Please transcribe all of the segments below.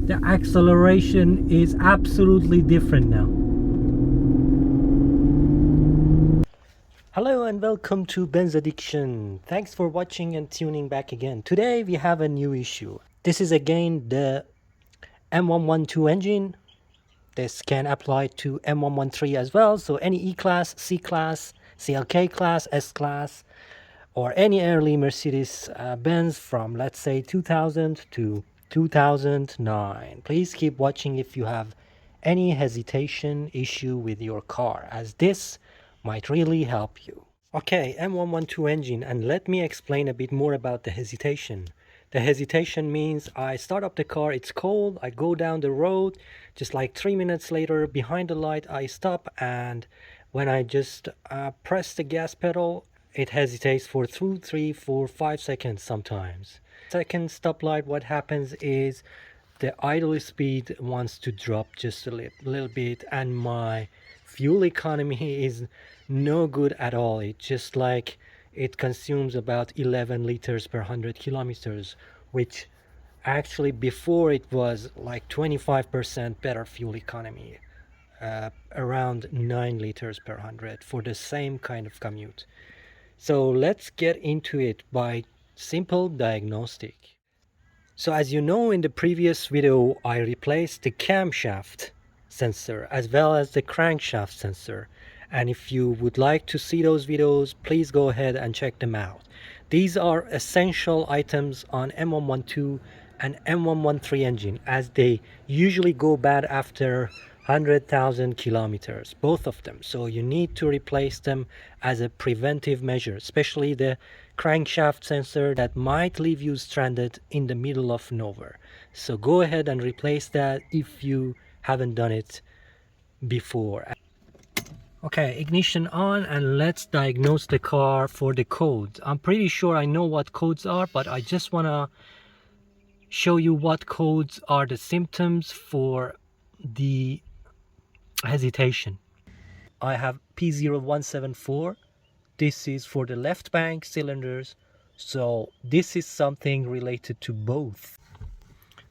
The acceleration is absolutely different now. Hello and welcome to Benz Addiction. Thanks for watching and tuning back again. Today we have a new issue. This is again the M112 engine. This can apply to M113 as well. So any E-Class, C-Class, CLK class, S-Class, or any early Mercedes Benz from, let's say, 2000 to 2009. Please keep watching if you have any hesitation issue with your car, as this might really help you. Okay, M112 engine, and let me explain a bit more about the hesitation. The hesitation means I start up the car, it's cold, I go down the road, just like 3 minutes later, behind the light, I stop, and when I just press the gas pedal, it hesitates for 2, 3, 4, 5 seconds sometimes. Second stoplight, what happens is the idle speed wants to drop just a little bit, and my fuel economy is no good at all. It's just like it consumes about 11 liters per 100 kilometers, which actually before it was like 25% better fuel economy, around 9 liters per 100 for the same kind of commute. So let's get into it by simple diagnostic. So as you know, in the previous video I replaced the camshaft sensor as well as the crankshaft sensor, and if you would like to see those videos, please go ahead and check them out. These are essential items on M112 and M113 engine, as they usually go bad after 100,000 kilometers, both of them. So you need to replace them as a preventive measure, especially the crankshaft sensor that might leave you stranded in the middle of nowhere. So go ahead and replace that if you haven't done it before. Okay, ignition on, and let's diagnose the car for the codes. I'm pretty sure I know what codes are, but I just want to show you what codes are the symptoms for the hesitation. I have P0174. This is for the left bank cylinders, so this is something related to both.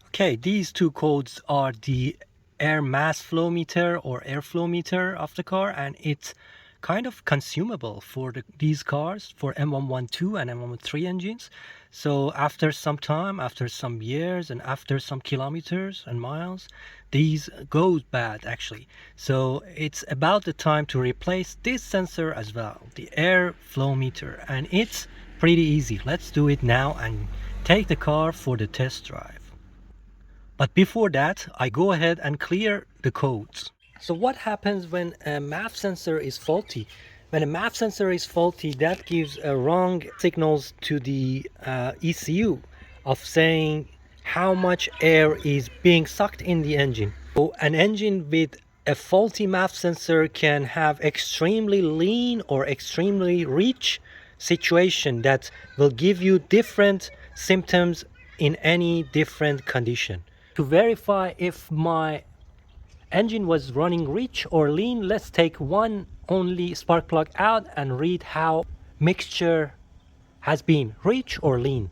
Okay, these two codes are the air mass flow meter or airflow meter of the car, and it's kind of consumable for these cars, for M112 and M113 engines. So after some time, after some years, and after some kilometers and miles, these goes bad actually. So it's about the time to replace this sensor as well, the air flow meter, and it's pretty easy. Let's do it now and take the car for the test drive. But before that, I go ahead and clear the codes. So what happens when a MAF sensor is faulty? When a MAF sensor is faulty, that gives wrong signals to the ECU of saying how much air is being sucked in the engine. So an engine with a faulty MAF sensor can have extremely lean or extremely rich situation that will give you different symptoms in any different condition. To verify if my engine was running rich or lean, let's take one only spark plug out and read how mixture has been, rich or lean.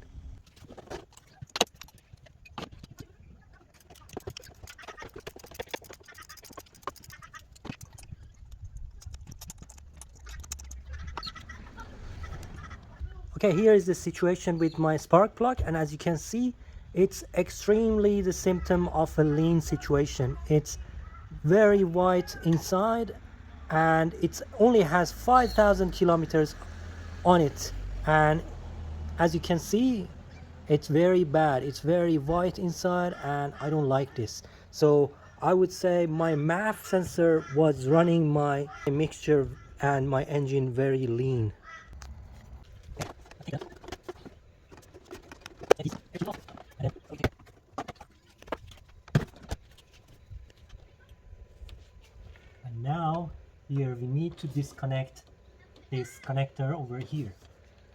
Okay, here is the situation with my spark plug, and as you can see, it's extremely the symptom of a lean situation. It's very white inside, and it only has 5,000 kilometers on it, and as you can see, it's very bad. It's very white inside, and I don't like this. So I would say my MAF sensor was running my mixture and my engine very lean. And now here we need to disconnect this connector over here,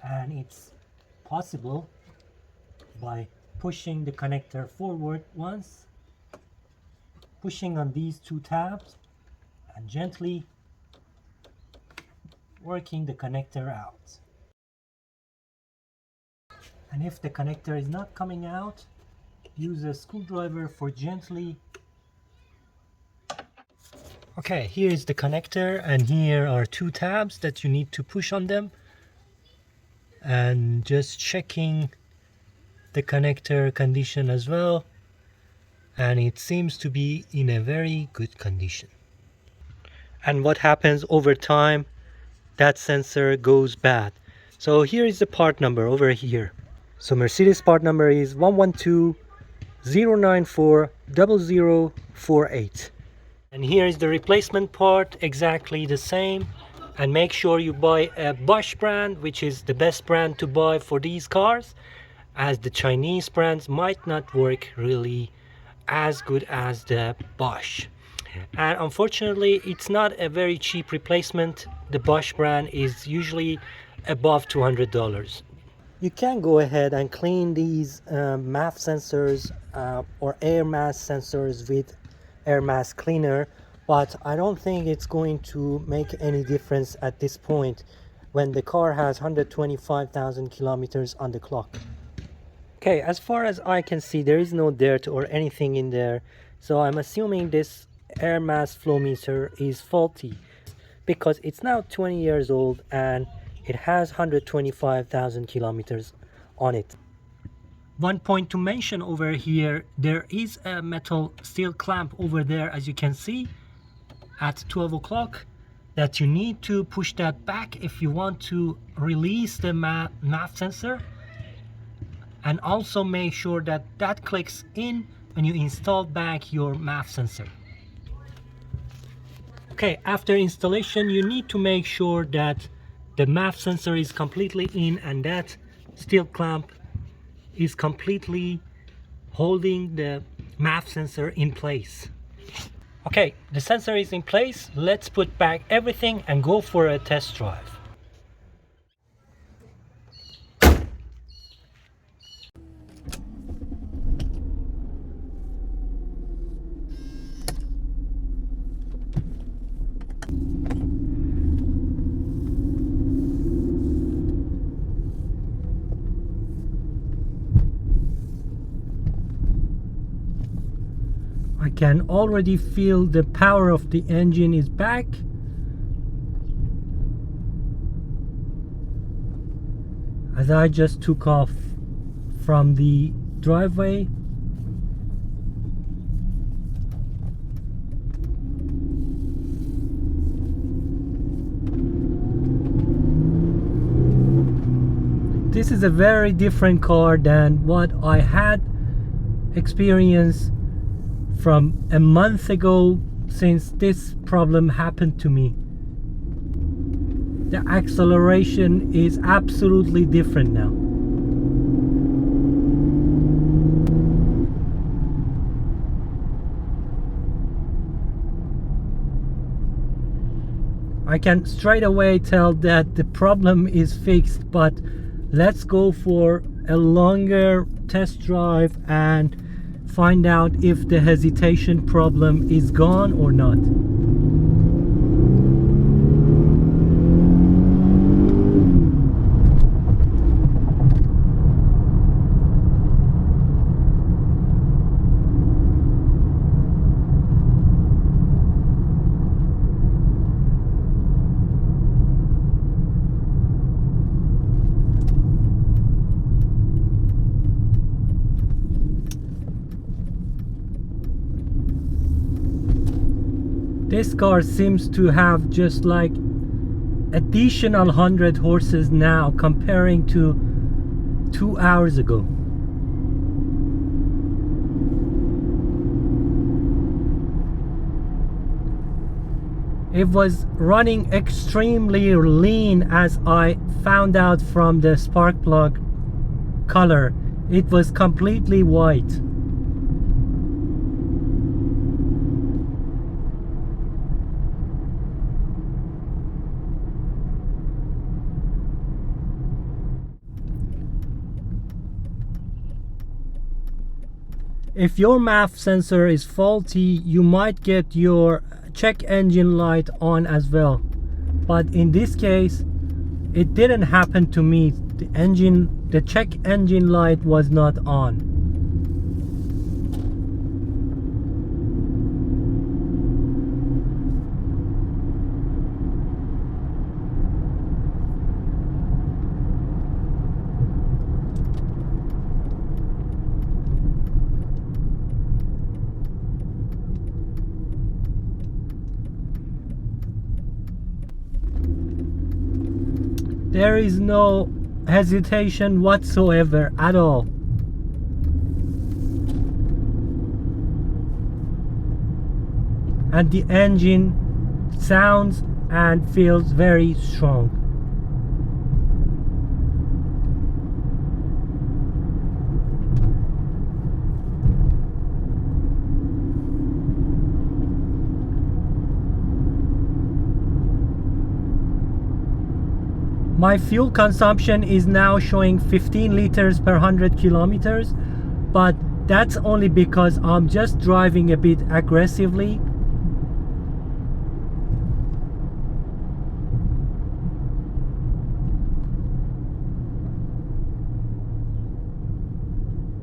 and it's possible by pushing the connector forward once, pushing on these two tabs, and gently working the connector out. And if the connector is not coming out, use a screwdriver for gently. Okay, here is the connector, and here are two tabs that you need to push on them. And just checking the connector condition as well, and it seems to be in a very good condition. And what happens over time, that sensor goes bad. So here is the part number over here. So Mercedes part number is 112-094-0048. And here is the replacement part, exactly the same. And make sure you buy a Bosch brand, which is the best brand to buy for these cars, as the Chinese brands might not work really as good as the Bosch. And unfortunately, it's not a very cheap replacement. The Bosch brand is usually above $200. You can go ahead and clean these MAF sensors or air mass sensors with air mass cleaner, but I don't think it's going to make any difference at this point when the car has 125,000 kilometers on the clock. Okay, as far as I can see, there is no dirt or anything in there, so I'm assuming this air mass flow meter is faulty because it's now 20 years old and it has 125,000 kilometers on it. One point to mention over here, there is a metal steel clamp over there, as you can see at 12 o'clock, that you need to push that back if you want to release the MAF sensor. And also make sure that that clicks in when you install back your MAF sensor. Okay, after installation, you need to make sure that the MAF sensor is completely in and that steel clamp is completely holding the MAF sensor in place. Okay, the sensor is in place. Let's put back everything and go for a test drive. I can already feel the power of the engine is back. As I just took off from the driveway. This is a very different car than what I had experienced from a month ago since this problem happened to me. The acceleration is absolutely different now. I can straight away tell that the problem is fixed, but let's go for a longer test drive and find out if the hesitation problem is gone or not. This car seems to have just like additional 100 horses now comparing to 2 hours ago. It was running extremely lean, as I found out from the spark plug color. It was completely white. If your MAF sensor is faulty, you might get your check engine light on as well. But in this case, it didn't happen to me. The check engine light was not on. There is no hesitation whatsoever at all. And the engine sounds and feels very strong. My fuel consumption is now showing 15 liters per 100 kilometers, but that's only because I'm just driving a bit aggressively.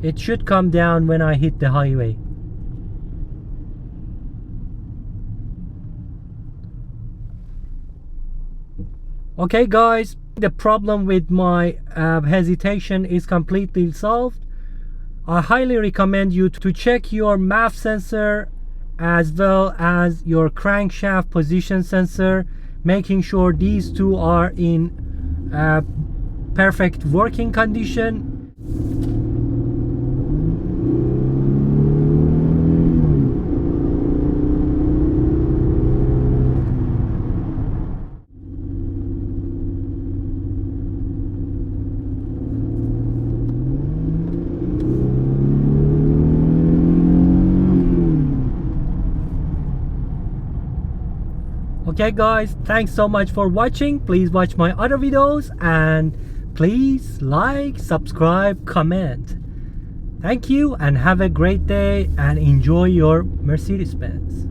It should come down when I hit the highway. Okay guys, the problem with my hesitation is completely solved. I highly recommend you to check your MAF sensor as well as your crankshaft position sensor, making sure these two are in perfect working condition. Okay guys, thanks so much for watching. Please watch my other videos and please like, subscribe, comment. Thank you and have a great day and enjoy your Mercedes Benz.